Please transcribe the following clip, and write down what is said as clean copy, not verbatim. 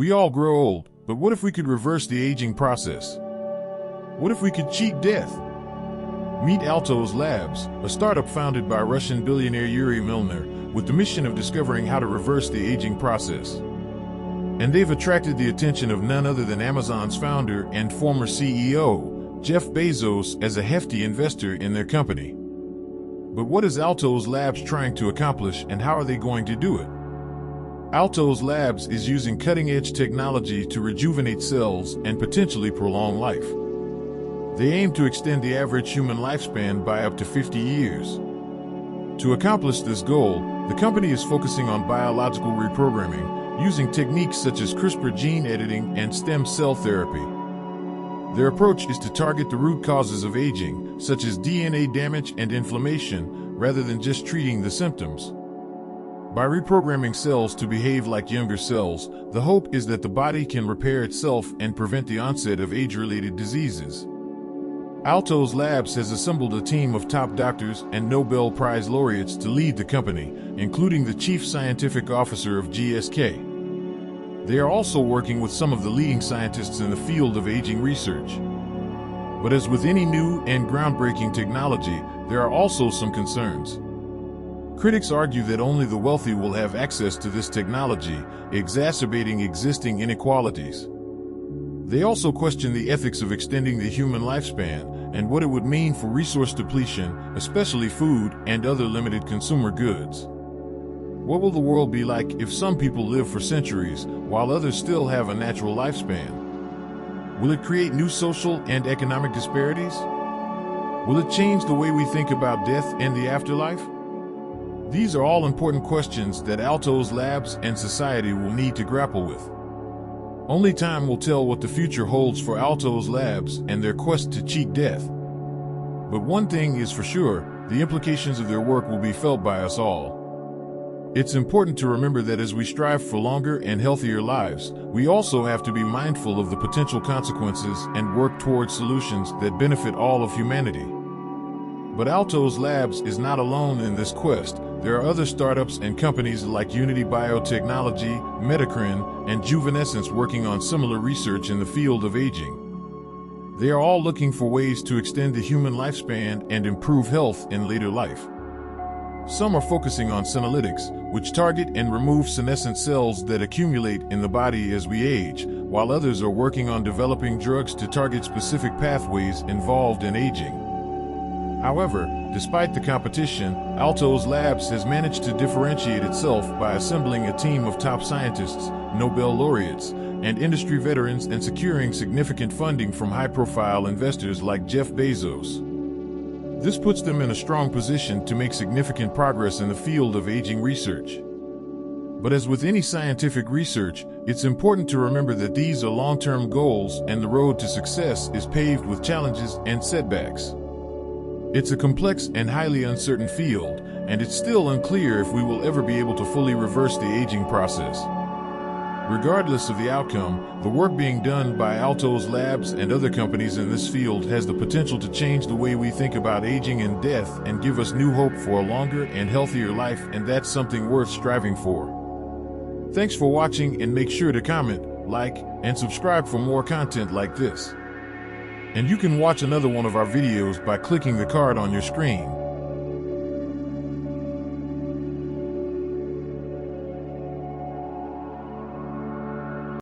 We all grow old, but what if we could reverse the aging process? What if we could cheat death? Meet Altos Labs, a startup founded by Russian billionaire Yuri Milner, with the mission of discovering how to reverse the aging process. And they've attracted the attention of none other than Amazon's founder and former CEO, Jeff Bezos, as a hefty investor in their company. But what is Altos Labs trying to accomplish, and how are they going to do it? Altos Labs is using cutting-edge technology to rejuvenate cells and potentially prolong life. They aim to extend the average human lifespan by up to 50 years. To accomplish this goal, the company is focusing on biological reprogramming, using techniques such as CRISPR gene editing and stem cell therapy. Their approach is to target the root causes of aging, such as DNA damage and inflammation, rather than just treating the symptoms. By reprogramming cells to behave like younger cells, the hope is that the body can repair itself and prevent the onset of age-related diseases. Altos Labs has assembled a team of top doctors and Nobel Prize laureates to lead the company, including the Chief Scientific Officer of GSK. They are also working with some of the leading scientists in the field of aging research. But as with any new and groundbreaking technology, there are also some concerns. Critics argue that only the wealthy will have access to this technology, exacerbating existing inequalities. They also question the ethics of extending the human lifespan and what it would mean for resource depletion, especially food and other limited consumer goods. What will the world be like if some people live for centuries while others still have a natural lifespan? Will it create new social and economic disparities? Will it change the way we think about death and the afterlife? These are all important questions that Altos Labs and society will need to grapple with. Only time will tell what the future holds for Altos Labs and their quest to cheat death. But one thing is for sure, the implications of their work will be felt by us all. It's important to remember that as we strive for longer and healthier lives, we also have to be mindful of the potential consequences and work towards solutions that benefit all of humanity. But Altos Labs is not alone in this quest. There are other startups and companies like Unity Biotechnology, Metacrin, and Juvenescence working on similar research in the field of aging. They are all looking for ways to extend the human lifespan and improve health in later life. Some are focusing on senolytics, which target and remove senescent cells that accumulate in the body as we age, while others are working on developing drugs to target specific pathways involved in aging. However, despite the competition, Altos Labs has managed to differentiate itself by assembling a team of top scientists, Nobel laureates, and industry veterans and securing significant funding from high-profile investors like Jeff Bezos. This puts them in a strong position to make significant progress in the field of aging research. But as with any scientific research, it's important to remember that these are long-term goals and the road to success is paved with challenges and setbacks. It's a complex and highly uncertain field, and it's still unclear if we will ever be able to fully reverse the aging process. Regardless of the outcome, the work being done by Altos Labs and other companies in this field has the potential to change the way we think about aging and death and give us new hope for a longer and healthier life, and that's something worth striving for. Thanks for watching, and make sure to comment, like, and subscribe for more content like this. And you can watch another one of our videos by clicking the card on your screen.